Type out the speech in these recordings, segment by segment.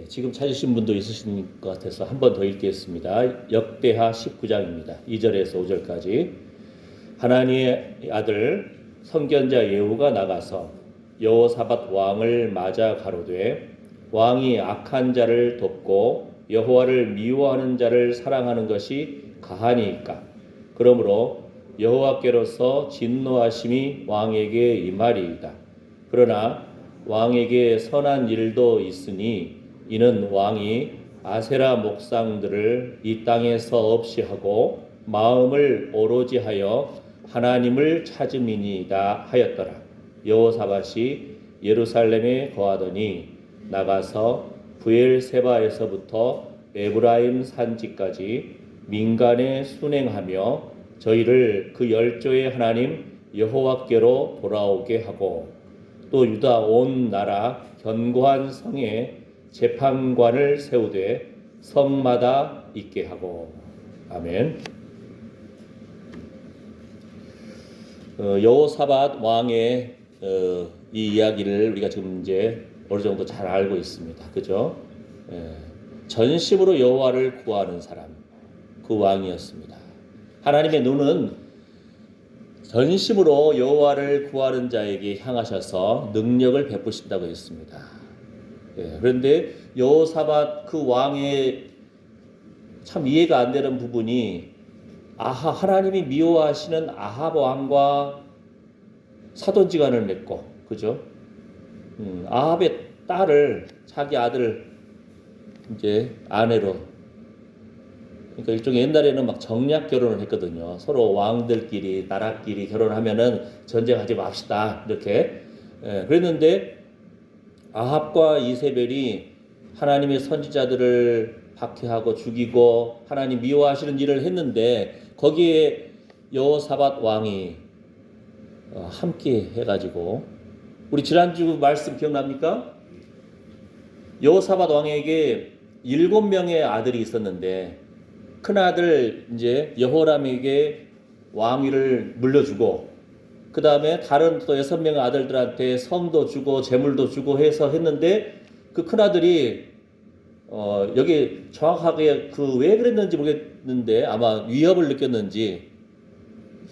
지금 찾으신 분도 있으신 것 같아서 한 번 더 읽겠습니다. 역대하 19장입니다. 2절에서 5절까지. 하나님의 아들 선견자 예후가 나가서 여호사밧 왕을 맞아 가로되 왕이 악한 자를 돕고 여호와를 미워하는 자를 사랑하는 것이 가하니이까. 그러므로 여호와께로서 진노하심이 왕에게 임하리이다. 그러나 왕에게 선한 일도 있으니 이는 왕이 아세라 목상들을 이 땅에서 없이 하고 마음을 오로지 하여 하나님을 찾음이니이다 하였더라. 여호사밧이 예루살렘에 거하더니 나가서 브엘세바에서부터 에브라임 산지까지 민간에 순행하며 저희를 그 열조의 하나님 여호와께로 돌아오게 하고 또 유다 온 나라 견고한 성에 재판관을 세우되 성마다 있게 하고. 아멘. 여호사밧 왕의 이 이야기를 우리가 지금 이제 어느 정도 잘 알고 있습니다. 그죠? 전심으로 여호와를 구하는 사람, 그 왕이었습니다. 하나님의 눈은 전심으로 여호와를 구하는 자에게 향하셔서 능력을 베푸신다고 했습니다. 그런데 여호사밧 그 왕의 참 이해가 안 되는 부분이 하나님이 미워하시는 아합 왕과 사돈지간을 맺고, 그죠? 아합의 딸을 자기 아들 이제 아내로, 그러니까 일종의 옛날에는 막 정략 결혼을 했거든요. 서로 왕들끼리 나라끼리 결혼하면은 전쟁하지 맙시다 이렇게. 그랬는데 아합과 이세벨이 하나님의 선지자들을 박해하고 죽이고 하나님 미워하시는 일을 했는데 거기에 여호사밧 왕이 함께 해가지고, 우리 지난주 말씀 기억납니까? 여호사밧 왕에게 7명의 아들이 있었는데 큰아들 이제 여호람에게 왕위를 물려주고, 그 다음에 다른 또 6명의 아들들한테 성도 주고 재물도 주고 해서 했는데 그 큰아들이 여기 정확하게 그 왜 그랬는지 모르겠는데 아마 위협을 느꼈는지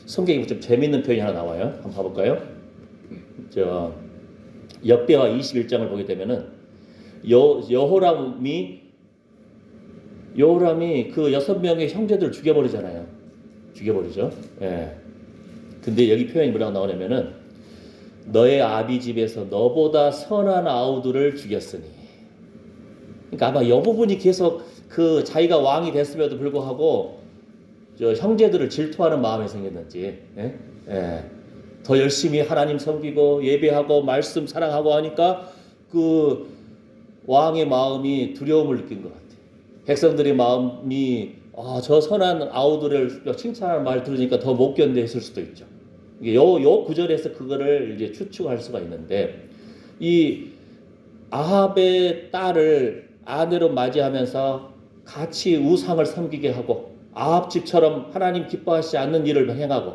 성경에 좀 재밌는 표현이 하나 나와요. 한번 봐볼까요? 역대하 21장을 보게 되면은 여호람이 그 6명의 형제들을 죽여버리잖아요. 죽여버리죠. 근데 여기 표현이 뭐라고 나오냐면은 너의 아비 집에서 너보다 선한 아우들을 죽였으니. 그러니까 아마 이 부분이 계속 그 자기가 왕이 됐음에도 불구하고 저 형제들을 질투하는 마음이 생겼는지, 더 열심히 하나님 섬기고 예배하고 말씀 사랑하고 하니까 그 왕의 마음이 두려움을 느낀 것 같아요. 백성들의 마음이 저 선한 아우들을 칭찬하는 말 들으니까 더 못 견뎌했을 수도 있죠. 요 구절에서 그거를 이제 추측할 수가 있는데, 이 아합의 딸을 아내로 맞이하면서 같이 우상을 섬기게 하고 아합 집처럼 하나님 기뻐하시지 않는 일을 행하고,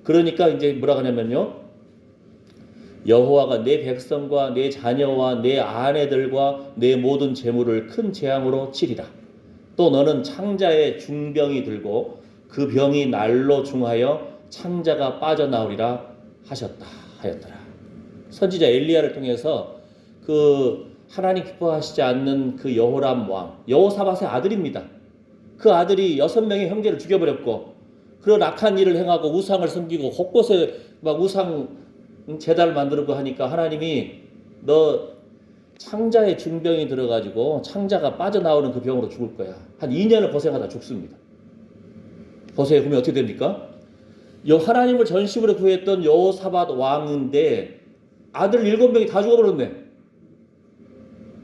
그러니까 이제 뭐라고 하냐면요, 여호와가 내 백성과 내 자녀와 내 아내들과 내 모든 재물을 큰 재앙으로 치리라. 또 너는 창자의 중병이 들고 그 병이 날로 중하여 창자가 빠져나오리라 하였더라. 선지자 엘리야를 통해서 그 하나님 기뻐하시지 않는 그 여호람 왕, 여호사밧의 아들입니다. 그 아들이 6명의 형제를 죽여버렸고 그런 악한 일을 행하고 우상을 섬기고 곳곳에 막 우상 제단을 만들고 하니까 하나님이 너 창자의 중병이 들어가지고 창자가 빠져나오는 그 병으로 죽을 거야. 한 2년을 고생하다 죽습니다. 보세요. 그러면 어떻게 됩니까? 하나님을 전심으로 구했던 여호사밧 왕인데 아들 7명이 다 죽어버렸네.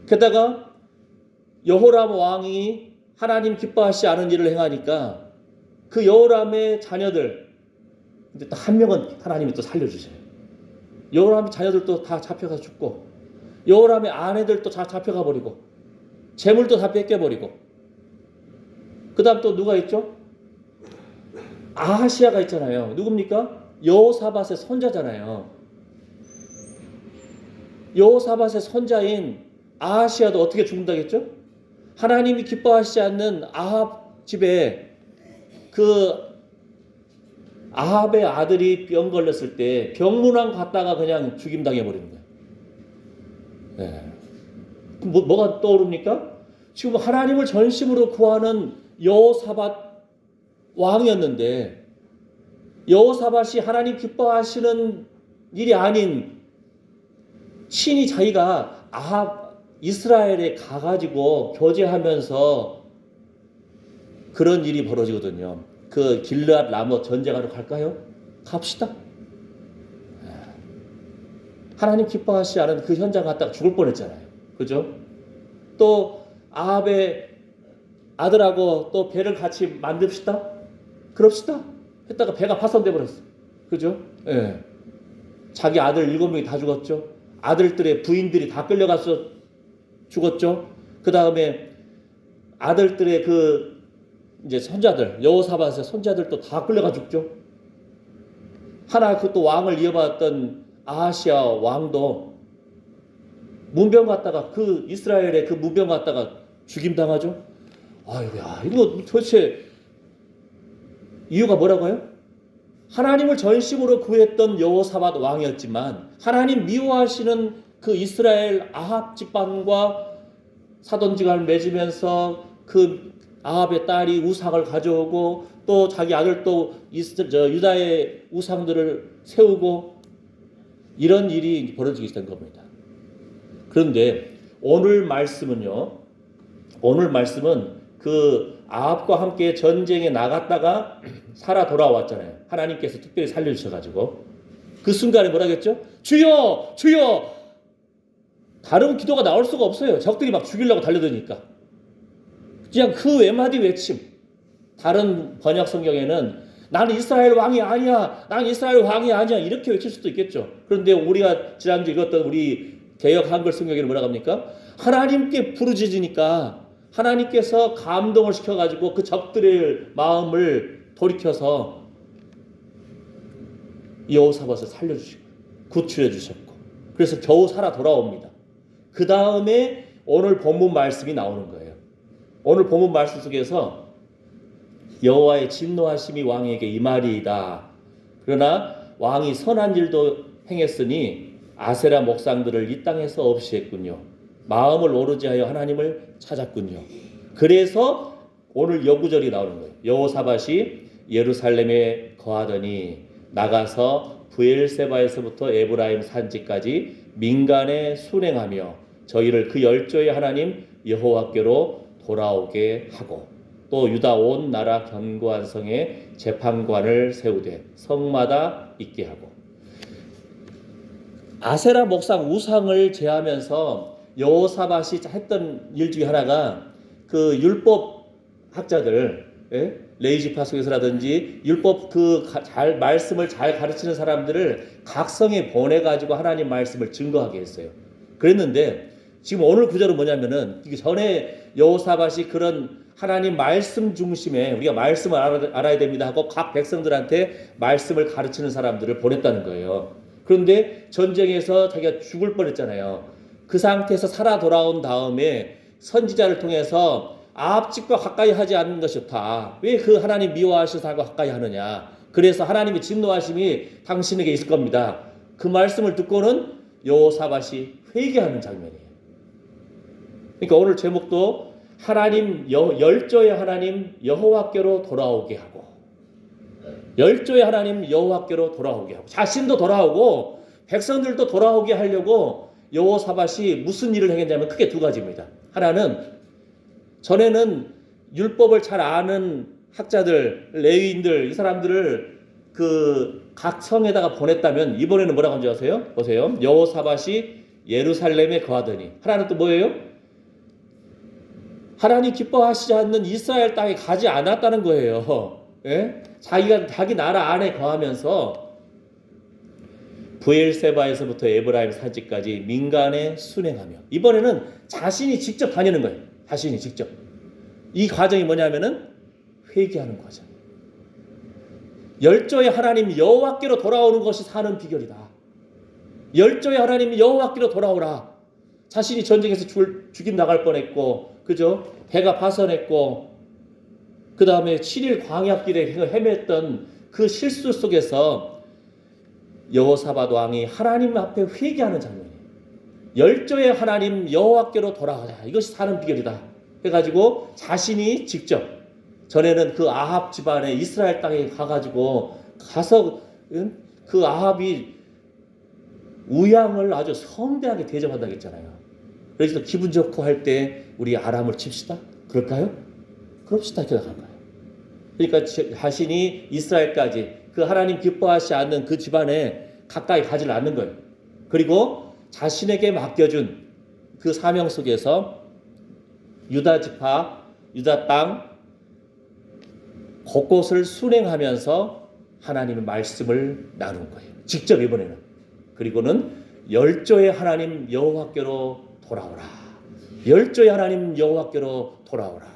게다가 여호람 왕이 하나님 기뻐하시지 않은 일을 행하니까 그 여호람의 자녀들, 근데 또 한 명은 하나님이 또 살려주세요. 여호람의 자녀들도 다 잡혀가 죽고 여호람의 아내들도 다 잡혀가 버리고 재물도 다 뺏겨버리고, 그 다음 또 누가 있죠? 아하시아가 있잖아요. 누굽니까? 여호사밧의 손자잖아요. 여호사밧의 손자인 아하시아도 어떻게 죽는다겠죠? 하나님이 기뻐하시지 않는 아합 집에 그 아합의 아들이 병 걸렸을 때 병문안 갔다가 그냥 죽임당해 버리는 거예요. 네. 뭐가 떠오릅니까? 지금 하나님을 전심으로 구하는 여호사밧 왕이었는데 여호사밧이 하나님 기뻐하시는 일이 아닌 친히 자기가 아합 이스라엘에 가가지고 교제하면서 그런 일이 벌어지거든요. 그 길르앗 라못 전쟁하러 갈까요? 갑시다. 하나님 기뻐하시지 않은 그 현장 갔다가 죽을 뻔했잖아요. 그죠? 또 아합의 아들하고 또 배를 같이 만듭시다. 그럽시다. 했다가 배가 파손돼 버렸어. 그죠? 예. 자기 아들 7명이 다 죽었죠. 아들들의 부인들이 다 끌려가서 죽었죠. 그 다음에 아들들의 그 이제 손자들, 여호사밧의 손자들도 다 끌려가 죽죠. 하나 그 또 왕을 이어받았던 아하시아 왕도 문병 갔다가 그 이스라엘의 그 문병 갔다가 죽임 당하죠. 아이고야, 이거 도대체 이유가 뭐라고요? 하나님을 전심으로 구했던 여호사밧 왕이었지만 하나님 미워하시는 그 이스라엘 아합 집안과 사돈지간을 맺으면서 그 아합의 딸이 우상을 가져오고 또 자기 아들도 유다의 우상들을 세우고 이런 일이 벌어지기 시작한 겁니다. 그런데 오늘 말씀은요. 오늘 말씀은 그 아합과 함께 전쟁에 나갔다가 살아 돌아왔잖아요. 하나님께서 특별히 살려주셔가지고 그 순간에 뭐라겠죠? 주여! 주여! 다른 기도가 나올 수가 없어요. 적들이 막 죽이려고 달려드니까. 그냥 그 외마디 외침. 다른 번역 성경에는 나는 이스라엘 왕이 아니야. 나는 이스라엘 왕이 아니야. 이렇게 외칠 수도 있겠죠. 그런데 우리가 지난주 읽었던 우리 개역 한글 성경에는 뭐라고 합니까? 하나님께 부르짖으니까 하나님께서 감동을 시켜가지고 그 적들의 마음을 돌이켜서 여호사밧을 살려주시고 구출해 주셨고 그래서 겨우 살아 돌아옵니다. 그 다음에 오늘 본문 말씀이 나오는 거예요. 오늘 본문 말씀 속에서 여호와의 진노하심이 왕에게 임하리이다. 그러나 왕이 선한 일도 행했으니 아세라 목상들을 이 땅에서 없이 했군요. 마음을 오르지 하여 하나님을 찾았군요. 그래서 오늘 여구절이 나오는 거예요. 여호사밧이 예루살렘에 거하더니 나가서 브엘세바에서부터 에브라임 산지까지 민간에 순행하며 저희를 그 열조의 하나님 여호와께로 돌아오게 하고 또 유다 온 나라 견고한 성에 재판관을 세우되 성마다 있게 하고 아세라 목상 우상을 제하면서 여호사밧이 했던 일 중에 하나가 그 율법 학자들 레위지파 속에서라든지 율법 말씀을 잘 가르치는 사람들을 각성에 보내가지고 하나님 말씀을 증거하게 했어요. 그랬는데 지금 오늘 구절은 뭐냐면은 전에 여호사밧이 그런 하나님 말씀 중심에 우리가 말씀을 알아야 됩니다 하고 각 백성들한테 말씀을 가르치는 사람들을 보냈다는 거예요. 그런데 전쟁에서 자기가 죽을 뻔했잖아요. 그 상태에서 살아 돌아온 다음에 선지자를 통해서 아합 집과 가까이 하지 않는 것이 좋다. 왜 그 하나님 미워하시는 사람과 가까이 하느냐. 그래서 하나님의 진노하심이 당신에게 있을 겁니다. 그 말씀을 듣고는 여호사밧이 회개하는 장면이에요. 그러니까 오늘 제목도 하나님 열조의 하나님 여호와께로 돌아오게 하고 열조의 하나님 여호와께로 돌아오게 하고 자신도 돌아오고 백성들도 돌아오게 하려고 여호사밧이 무슨 일을 행했냐면 크게 두 가지입니다. 하나는 전에는 율법을 잘 아는 학자들, 레위인들 이 사람들을 그 각 성에다가 보냈다면 이번에는 뭐라고 한지 아세요? 보세요. 여호사밧이 예루살렘에 거하더니 하나는 또 뭐예요? 하나님 기뻐하시지 않는 이스라엘 땅에 가지 않았다는 거예요. 예? 자기 나라 안에 거하면서 브엘세바에서부터 에브라임 산지까지 민간에 순행하며 이번에는 자신이 직접 다니는 거예요. 자신이 직접. 이 과정이 뭐냐면은 회개하는 과정. 열조의 하나님 여호와께로 돌아오는 것이 사는 비결이다. 열조의 하나님 여호와께로 돌아오라. 자신이 전쟁에서 죽임 나갈 뻔했고, 그죠? 배가 파손했고, 그 다음에 7일 광야길에 헤맸던 그 실수 속에서 여호사밧 왕이 하나님 앞에 회개하는 장면이에요. 열조의 하나님 여호와께로 돌아가자. 이것이 사는 비결이다. 해가지고 자신이 직접, 전에는 그 아합 집안의 이스라엘 땅에 가서 그 아합이 우양을 아주 성대하게 대접한다고 했잖아요. 그래서 기분 좋고 할 때 우리 아람을 칩시다. 그럴까요? 그럽시다. 이렇게 나간 거예요. 그러니까 자신이 이스라엘까지 그 하나님 기뻐하지 않는 그 집안에 가까이 가지를 않는 거예요. 그리고 자신에게 맡겨준 그 사명 속에서 유다 지파, 유다 땅 곳곳을 순행하면서 하나님의 말씀을 나눈 거예요. 직접 이번에는. 그리고는 열조의 하나님 여호와께로 돌아오라. 열조의 하나님 여호와께로 돌아오라.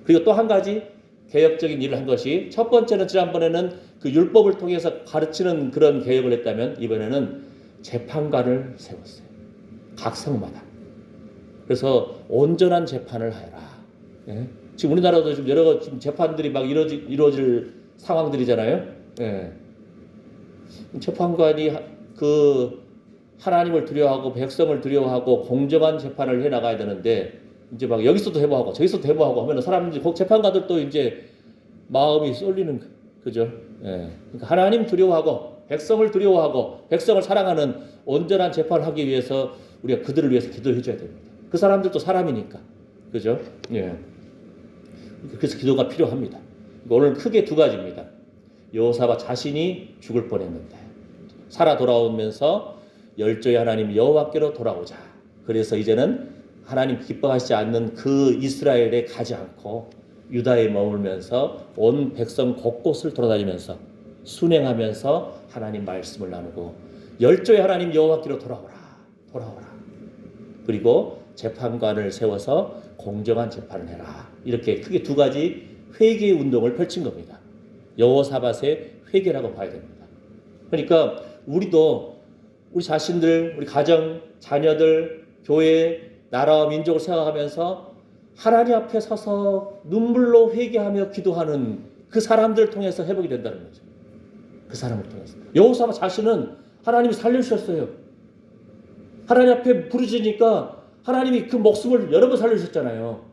그리고 또 한 가지 개혁적인 일을 한 것이, 첫 번째는 지난번에는 그 율법을 통해서 가르치는 그런 개혁을 했다면, 이번에는 재판관을 세웠어요. 각 성마다. 그래서 온전한 재판을 하여라. 예? 지금 우리나라도 지금 여러 지금 재판들이 막 이루어질 상황들이잖아요. 예. 재판관이 그 하나님을 두려워하고 백성을 두려워하고 공정한 재판을 해 나가야 되는데, 이제 막 여기서도 해보하고 저기서도 해보하고 하면 사람들이 재판관들도 이제 마음이 쏠리는, 그죠? 예. 그러니까 하나님 두려워하고 백성을 두려워하고 백성을 사랑하는 온전한 재판을 하기 위해서 우리가 그들을 위해서 기도해 줘야 됩니다. 그 사람들도 사람이니까, 그죠? 예. 그래서 기도가 필요합니다. 오늘 크게 두 가지입니다. 여호사밧 자신이 죽을 뻔했는데 살아 돌아오면서 열조의 하나님 여호와께로 돌아오자. 그래서 이제는 하나님 기뻐하시지 않는 그 이스라엘에 가지 않고 유다에 머물면서 온 백성 곳곳을 돌아다니면서 순행하면서 하나님 말씀을 나누고, 열조의 하나님 여호와께로 돌아오라. 그리고 재판관을 세워서 공정한 재판을 해라. 이렇게 크게 두 가지 회개 운동을 펼친 겁니다. 여호사밧의 회개라고 봐야 됩니다. 그러니까 우리도 우리 자신들, 우리 가정, 자녀들, 교회, 나라와 민족을 생각하면서 하나님 앞에 서서 눈물로 회개하며 기도하는 그 사람들을 통해서 회복이 된다는 거죠. 그 사람을 통해서. 여호사밧 자신은 하나님이 살려주셨어요. 하나님 앞에 부르짖으니까 하나님이 그 목숨을 여러 번 살려주셨잖아요.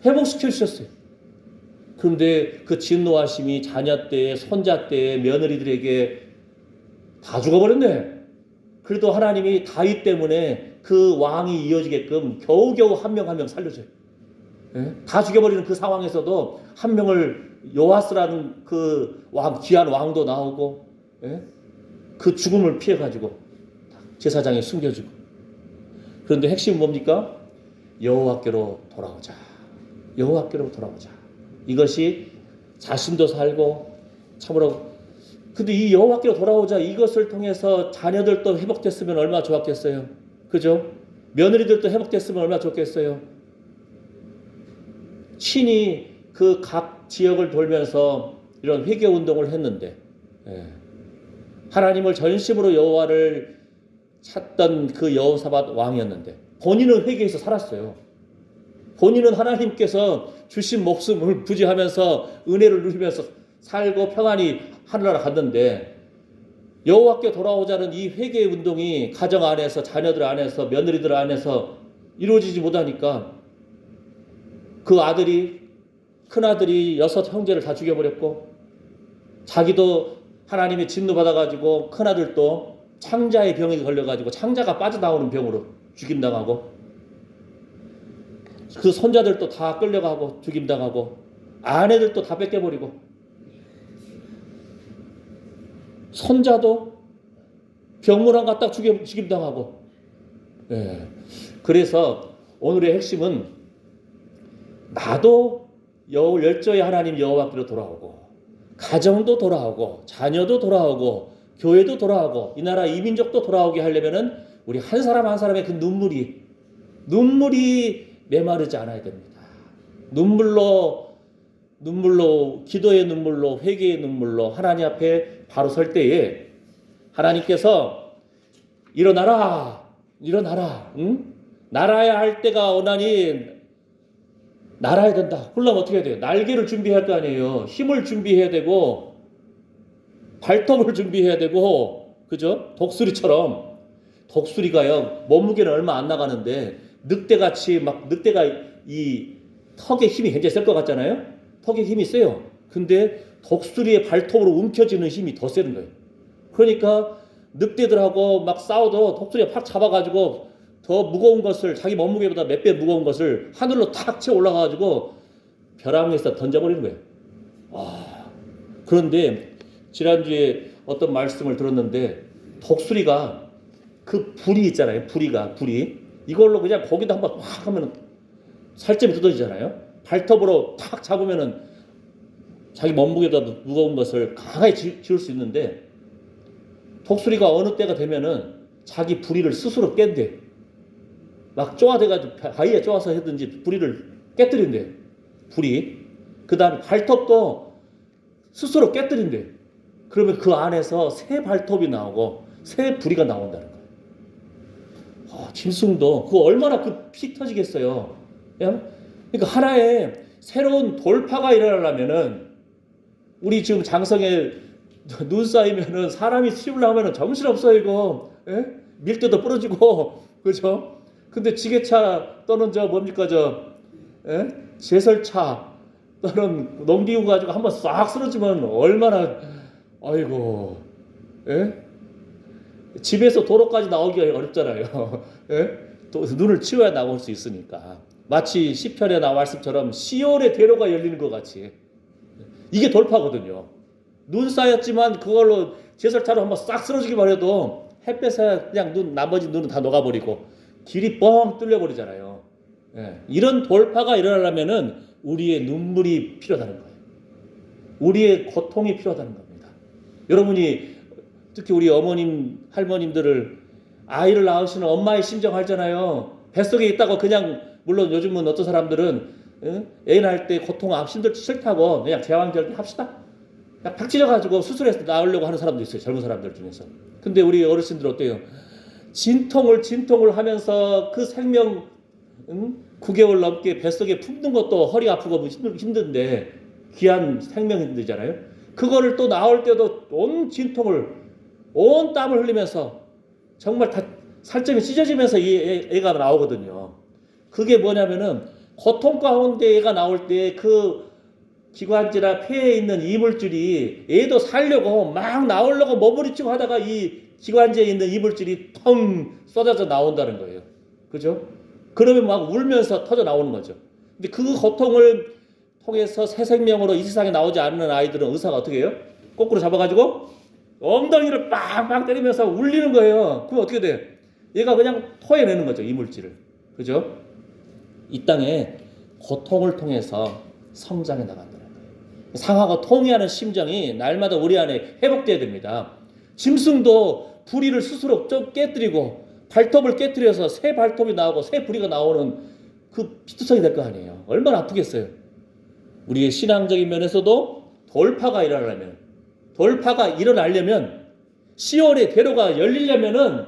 회복시켜 주셨어요. 그런데 그 진노하심이 자녀 때에, 손자 때에, 며느리들에게 다 죽어버렸네. 그래도 하나님이 다윗 때문에 그 왕이 이어지게끔 겨우겨우 한 명 한 명 살려줘요. 예? 다 죽여버리는 그 상황에서도 한 명을, 요아스라는 그 왕, 귀한 왕도 나오고, 예? 그 죽음을 피해가지고 제사장에 숨겨주고. 그런데 핵심은 뭡니까? 여호와께로 돌아오자. 여호와께로 돌아오자. 이것이 자신도 살고 참으로. 근데 이 여호와께로 돌아오자, 이것을 통해서 자녀들도 회복됐으면 얼마나 좋았겠어요. 그죠? 며느리들도 회복됐으면 얼마나 좋겠어요. 친히 그 각 지역을 돌면서 이런 회개 운동을 했는데, 하나님을 전심으로 여호와를 찾던 그 여호사밧 왕이었는데 본인은 회개해서 살았어요. 본인은 하나님께서 주신 목숨을 부지하면서 은혜를 누리면서 살고 평안히 하늘나라 갔는데, 여호와께 돌아오자는 이 회개 운동이 가정 안에서, 자녀들 안에서, 며느리들 안에서 이루어지지 못하니까 그 아들이, 큰아들이 6 형제를 다 죽여버렸고, 자기도 하나님의 진노 받아가지고 큰아들도 창자의 병에 걸려가지고 창자가 빠져나오는 병으로 죽임당하고, 그 손자들도 다 끌려가고 죽임당하고, 아내들도 다 뺏겨버리고, 손자도 병문안 갔다 죽임당하고. 예. 그래서 오늘의 핵심은 나도 열조의 하나님 여호와께로 돌아오고, 가정도 돌아오고, 자녀도 돌아오고, 교회도 돌아오고, 이 나라 이민족도 돌아오게 하려면은 우리 한 사람 한 사람의 그 눈물이 메마르지 않아야 됩니다. 눈물로, 기도의 눈물로, 회개의 눈물로 하나님 앞에 바로 설 때에 하나님께서 일어나라, 응? 날아야 할 때가 오나니 날아야 된다. 그러려면 어떻게 해야 돼요? 날개를 준비할 거 아니에요. 힘을 준비해야 되고 발톱을 준비해야 되고, 그죠? 독수리처럼. 독수리가요, 몸무게는 얼마 안 나가는데 늑대같이 막, 늑대가 이 턱에 힘이 굉장히 셀 것 같잖아요. 턱에 힘이 세요. 근데 독수리의 발톱으로 움켜쥐는 힘이 더 세는 거예요. 그러니까 늑대들하고 막 싸워도 독수리가 팍 잡아가지고 더 무거운 것을, 자기 몸무게보다 몇 배 무거운 것을 하늘로 탁 치어 올라가가지고 벼랑에서 던져버리는 거예요. 그런데 지난주에 어떤 말씀을 들었는데, 독수리가 그 부리 있잖아요. 부리. 이걸로 그냥 거기다 한번 확 하면 살점이 뜯어지잖아요. 발톱으로 탁 잡으면은 자기 몸무게보다 무거운 것을 강하게 지울 수 있는데, 독수리가 어느 때가 되면은 자기 부리를 스스로 깬대. 막 쪼아대가지고 바위에 쪼아서 하든지 부리를 깨뜨린대. 부리. 그 다음에 발톱도 스스로 깨뜨린대. 그러면 그 안에서 새 발톱이 나오고 새 부리가 나온다는 거예요. 짐승도 그거 얼마나 피 터지겠어요. 그러니까 하나의 새로운 돌파가 일어나려면은, 우리 지금 장성에 눈 쌓이면은 사람이 치우려면은 정신없어요, 이거. 예? 밀대도 부러지고, 그죠? 근데 지게차 또는 뭡니까, 예? 제설차 또는 농기구 가지고 한번 싹 쓰러지면 얼마나, 아이고, 예? 집에서 도로까지 나오기가 어렵잖아요. 예? 또 눈을 치워야 나올 수 있으니까. 마치 시편에 나온 말씀처럼 시온의 대로가 열리는 것 같이. 이게 돌파거든요. 눈 쌓였지만 그걸로 제설차로 한번 싹 쓰러지기만 해도 햇볕에 그냥 나머지 눈은 다 녹아버리고 길이 뻥 뚫려버리잖아요. 예. 이런 돌파가 일어나려면은 우리의 눈물이 필요하다는 거예요. 우리의 고통이 필요하다는 겁니다. 여러분이 특히 우리 어머님, 할머님들을, 아이를 낳으시는 엄마의 심정 알잖아요. 뱃속에 있다고 그냥, 물론 요즘은 어떤 사람들은 애 낳을 때 고통 힘들지 싫다고 그냥 제왕절개 합시다. 그냥 팍 찢어가지고 수술해서 낳으려고 하는 사람도 있어요. 젊은 사람들 중에서. 근데 우리 어르신들 어때요? 진통을 하면서 그 생명 9개월 넘게 뱃속에 품는 것도 허리 아프고 힘든데 귀한 생명들이잖아요. 그거를 또 나올 때도 온 진통을, 온 땀을 흘리면서 정말 다 살점이 찢어지면서 이 애가 나오거든요. 그게 뭐냐면은 고통 가운데 애가 나올 때 그 기관지나 폐에 있는 이물질이 애도 살려고 막 나오려고 몸부림치고 하다가 이 기관지에 있는 이물질이 텅 쏟아져 나온다는 거예요. 그죠? 그러면 막 울면서 터져 나오는 거죠. 근데 그 고통을 통해서 새 생명으로 이 세상에 나오지 않는 아이들은 의사가 어떻게 해요? 거꾸로 잡아가지고 엉덩이를 빵빵 때리면서 울리는 거예요. 그럼 어떻게 돼? 얘가 그냥 토해내는 거죠, 이물질을. 그죠? 이 땅에 고통을 통해서 성장해 나간다는 거예요. 상하고 통해하는 심정이 날마다 우리 안에 회복돼야 됩니다. 짐승도 부리를 스스로 좀 깨뜨리고 발톱을 깨뜨려서 새 발톱이 나오고 새 부리가 나오는 그 피투성이 될 거 아니에요. 얼마나 아프겠어요. 우리의 신앙적인 면에서도 돌파가 일어나려면 시온의 대로가 열리려면은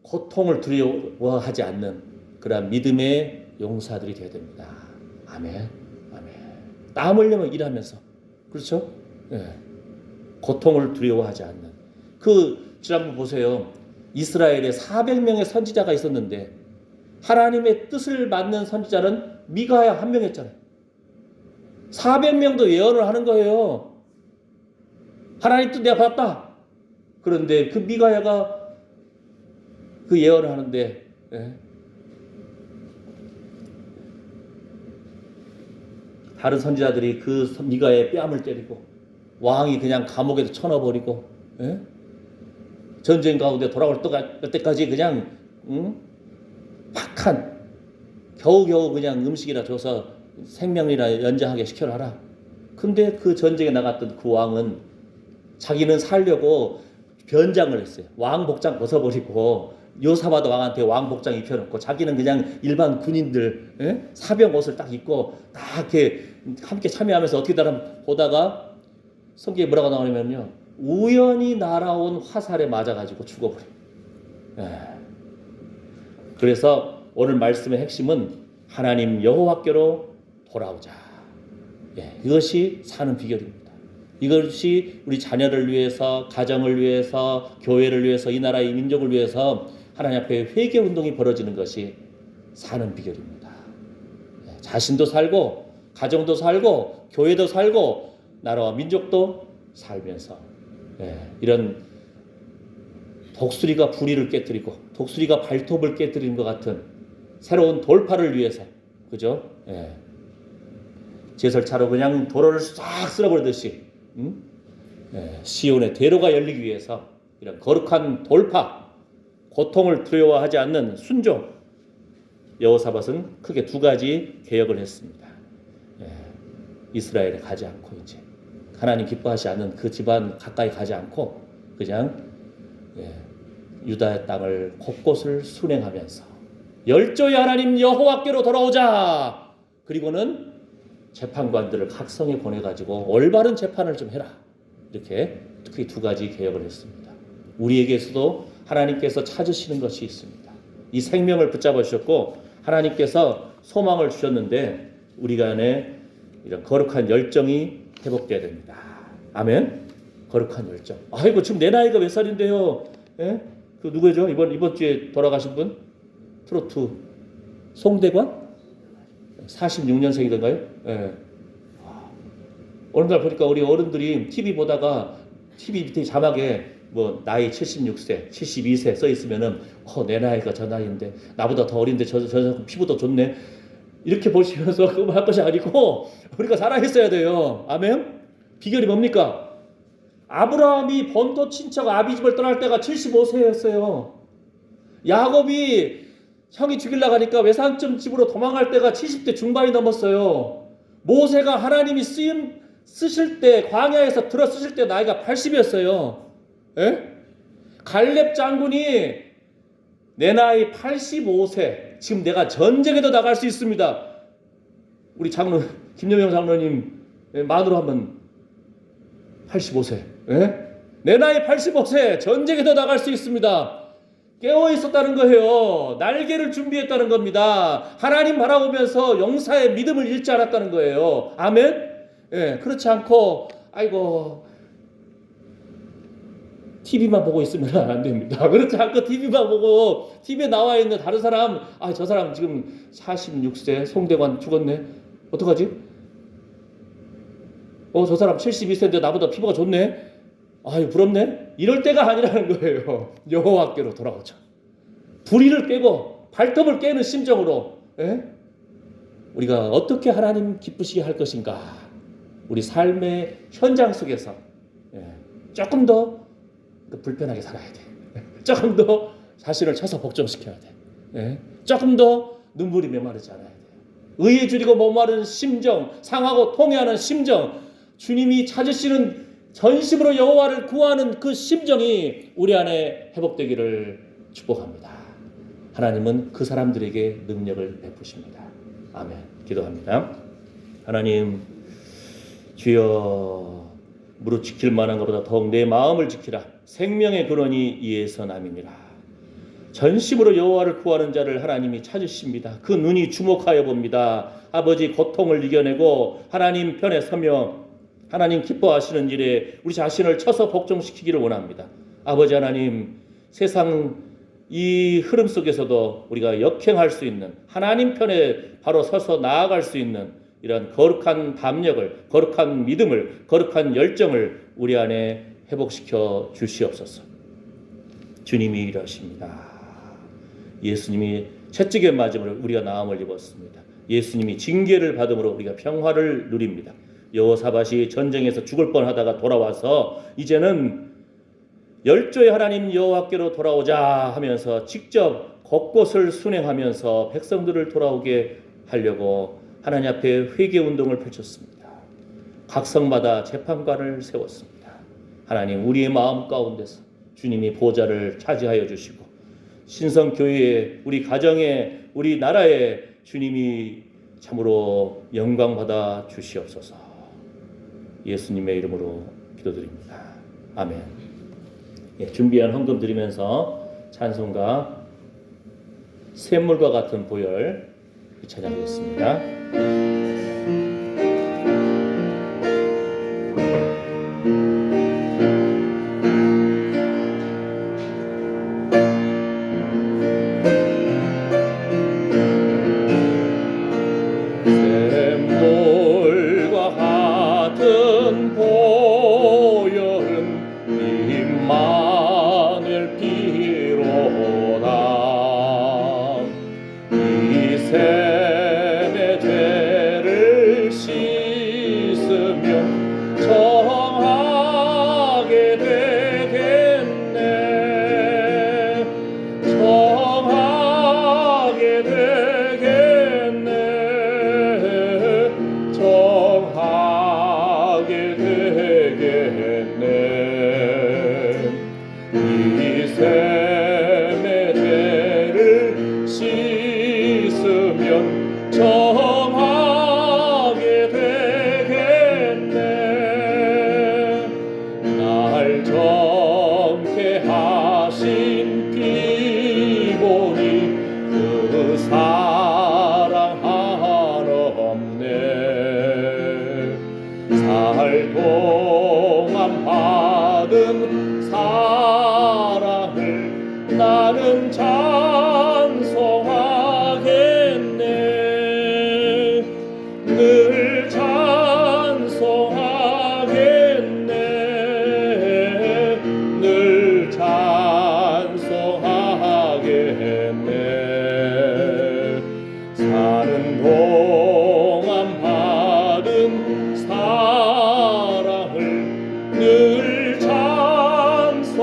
고통을 두려워하지 않는 그런 믿음의 용사들이 되어야 됩니다. 아멘. 땀 흘리면 일하면서, 그렇죠? 예. 고통을 두려워하지 않는. 지난번 보세요. 이스라엘에 400명의 선지자가 있었는데 하나님의 뜻을 맡는 선지자는 미가야 한 명이었잖아요. 400명도 예언을 하는 거예요. 하나님 뜻 내가 받았다. 그런데 그 미가야가 그 예언을 하는데, 예. 다른 선지자들이 그 미가의 뺨을 때리고 왕이 그냥 감옥에서 쳐넣어버리고, 예? 전쟁 가운데 돌아올 때까지 그냥 박한 겨우겨우 그냥 음식이나 줘서 생명이나 연장하게 시켜놔라. 근데 그 전쟁에 나갔던 그 왕은 자기는 살려고 변장을 했어요. 왕 복장 벗어버리고 요사바드 왕한테 왕 복장 입혀놓고 자기는 그냥 일반 군인들, 예? 사병 옷을 딱 입고 딱 이렇게 함께 참여하면서 어떻게 보다가 성경에 뭐라고 나오냐면요, 우연히 날아온 화살에 맞아가지고 죽어버려요. 예. 그래서 오늘 말씀의 핵심은 하나님 여호와께로 돌아오자. 이것이 사는 비결입니다. 이것이 우리 자녀를 위해서, 가정을 위해서, 교회를 위해서, 이 나라의 민족을 위해서 하나님 앞에 회개 운동이 벌어지는 것이 사는 비결입니다. 자신도 살고, 가정도 살고, 교회도 살고, 나라와 민족도 살면서 이런 독수리가 부리를 깨뜨리고 독수리가 발톱을 깨뜨리는 것 같은 새로운 돌파를 위해서, 그죠? 제설차로 그냥 도로를 싹 쓸어버리듯이 시온의 대로가 열리기 위해서 이런 거룩한 돌파, 고통을 두려워하지 않는 순종, 여호사밧은 크게 두 가지 개혁을 했습니다. 이스라엘에 가지 않고 이제 하나님 기뻐하지 않는 그 집안 가까이 가지 않고 그냥 유다의 땅을 곳곳을 순행하면서 열조의 하나님 여호와께로 돌아오자. 그리고는 재판관들을 각성에 보내가지고 올바른 재판을 좀 해라. 이렇게 크게 두 가지 개혁을 했습니다. 우리에게서도 하나님께서 찾으시는 것이 있습니다. 이 생명을 붙잡아 주셨고 하나님께서 소망을 주셨는데 우리 안에 이런 거룩한 열정이 회복돼야 됩니다. 아멘. 거룩한 열정. 아이고 지금 내 나이가 몇 살인데요. 그 누구죠? 이번 주에 돌아가신 분? 트로트 송대관? 46년생이던가요? 어느 날 보니까 우리 어른들이 TV 보다가 TV 밑에 자막에 뭐 나이 76세, 72세 써 있으면은 내 나이가 저 나이인데 나보다 더 어린데 저 피부도 좋네. 이렇게 보시면서 그거 할 것이 아니고 우리가 살아있어야 돼요. 아멘. 비결이 뭡니까? 아브라함이 본토 친척 아비집을 떠날 때가 75세였어요. 야곱이 형이 죽이려고 하니까 외삼촌 집으로 도망갈 때가 70대 중반이 넘었어요. 모세가 하나님이 쓰실 때 광야에서 들어 쓰실 때 나이가 80이었어요. 갈렙 장군이 내 나이 85세. 지금 내가 전쟁에도 나갈 수 있습니다. 우리 장로 김여명 장로님 만으로 하면 85세. 내 나이 85세 전쟁에도 나갈 수 있습니다. 깨어 있었다는 거예요. 날개를 준비했다는 겁니다. 하나님 바라보면서 용사의 믿음을 잃지 않았다는 거예요. 아멘. 그렇지 않고 아이고 TV만 보고 있으면 안 됩니다. 그렇지 않고 TV만 보고 TV에 나와 있는 다른 사람, 저 사람 지금 46세 송대관 죽었네. 어떡하지? 저 사람 72세인데 나보다 피부가 좋네. 아유 부럽네. 이럴 때가 아니라는 거예요. 여호와께로 돌아오자. 불의를 깨고 발톱을 깨는 심정으로 우리가 어떻게 하나님 기쁘시게 할 것인가. 우리 삶의 현장 속에서 조금 더 불편하게 살아야 돼. 조금 더 자신을 쳐서 복종시켜야 돼. 조금 더 눈물이 메마르지 않아야 돼. 의에 줄이고 목마른 심정, 상하고 통회하는 심정, 주님이 찾으시는 전심으로 여호와를 구하는 그 심정이 우리 안에 회복되기를 축복합니다. 하나님은 그 사람들에게 능력을 베푸십니다. 아멘. 기도합니다. 하나님, 주여 무릇 지킬 만한 것보다 더욱 내 마음을 지키라. 생명의 근원이 이에서 남이니라. 전심으로 여호와를 구하는 자를 하나님이 찾으십니다. 그 눈이 주목하여 봅니다. 아버지 고통을 이겨내고 하나님 편에 서며 하나님 기뻐하시는 일에 우리 자신을 쳐서 복종시키기를 원합니다. 아버지 하나님, 세상 이 흐름 속에서도 우리가 역행할 수 있는 하나님 편에 바로 서서 나아갈 수 있는 이런 거룩한 담력을, 거룩한 믿음을, 거룩한 열정을 우리 안에 회복시켜 주시옵소서. 주님이 일하십니다. 예수님이 채찍에 맞음으로 우리가 나음을 입었습니다. 예수님이 징계를 받음으로 우리가 평화를 누립니다. 여호사밧이 전쟁에서 죽을 뻔하다가 돌아와서 이제는 열조의 하나님 여호와께로 돌아오자 하면서 직접 곳곳을 순행하면서 백성들을 돌아오게 하려고 하나님 앞에 회개 운동을 펼쳤습니다. 각성마다 재판관을 세웠습니다. 하나님, 우리의 마음 가운데서 주님이 보좌를 차지하여 주시고 신성교회에, 우리 가정에, 우리 나라에 주님이 참으로 영광받아 주시옵소서. 예수님의 이름으로 기도드립니다. 아멘. 준비한 헌금 드리면서 찬송가 샘물과 같은 보혈 찬양하겠습니다. 샘물과 같은 보혈은 임마누엘 피로다. 이 샘의 죄를 씻으면 정하게 되겠네. 정하게 되겠네. 정하게 되겠네. 이 샘의 죄를 씻으면 정하게 되겠네. 날 젊게 하신 피보니 그 사랑 한없네. 살 동안 받은 사랑을 나는 찬송하겠네. 늘 찬송하겠네. 늘 찬송하겠네. 사는 동안 받은 사랑을 늘 찬송하겠네.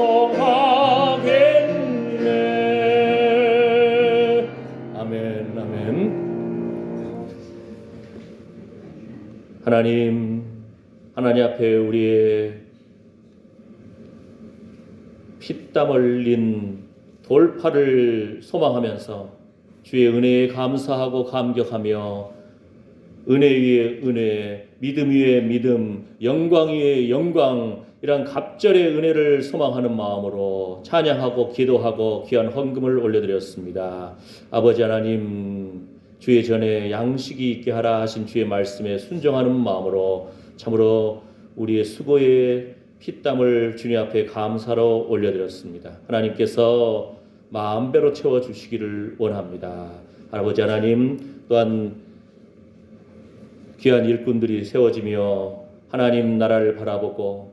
아멘, 아멘. 하나님 앞에 우리의 피땀 흘린 돌파를 소망하면서 주의 은혜에 감사하고 감격하며 은혜 위에 은혜, 믿음 위에 믿음, 영광 위에 영광, 이런 갑절의 은혜를 소망하는 마음으로 찬양하고 기도하고 귀한 헌금을 올려드렸습니다. 아버지 하나님, 주의 전에 양식이 있게 하라 하신 주의 말씀에 순종하는 마음으로 참으로 우리의 수고의 피땀을 주님 앞에 감사로 올려드렸습니다. 하나님께서 마음배로 채워주시기를 원합니다. 아버지 하나님, 또한 귀한 일꾼들이 세워지며 하나님 나라를 바라보고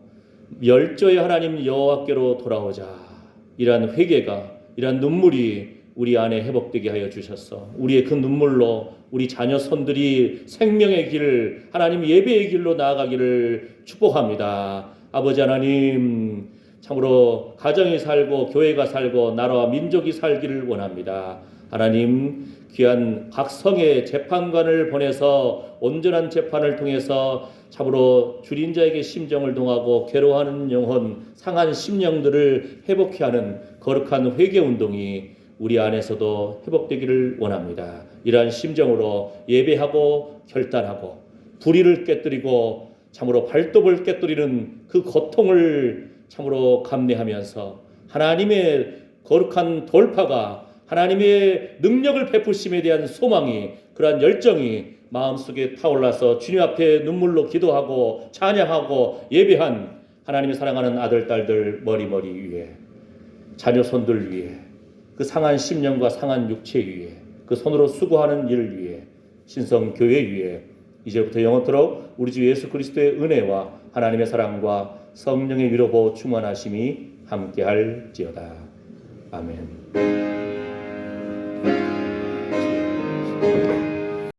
열조의 하나님 여호와께로 돌아오자, 이러한 회개가, 이러한 눈물이 우리 안에 회복되게 하여 주셨어. 우리의 그 눈물로 우리 자녀 손들이 생명의 길, 하나님 예배의 길로 나아가기를 축복합니다. 아버지 하나님, 참으로 가정이 살고 교회가 살고 나라와 민족이 살기를 원합니다. 하나님, 귀한 각 성의 재판관을 보내서 온전한 재판을 통해서 참으로 줄인 자에게 심정을 동하고 괴로워하는 영혼, 상한 심령들을 회복케 하는 거룩한 회개운동이 우리 안에서도 회복되기를 원합니다. 이러한 심정으로 예배하고 결단하고 불의를 깨뜨리고 참으로 발톱을 깨뜨리는 그 고통을 참으로 감내하면서 하나님의 거룩한 돌파가, 하나님의 능력을 베푸심에 대한 소망이, 그러한 열정이 마음속에 타올라서 주님 앞에 눈물로 기도하고 찬양하고 예배한 하나님의 사랑하는 아들, 딸들 머리 위에, 자녀 손들 위에, 그 상한 심령과 상한 육체 위에, 그 손으로 수고하는 일을 위해, 신성교회 위에 이제부터 영원토록 우리 주 예수 그리스도의 은혜와 하나님의 사랑과 성령의 위로 보호 충만하심이 함께할지어다. 아멘.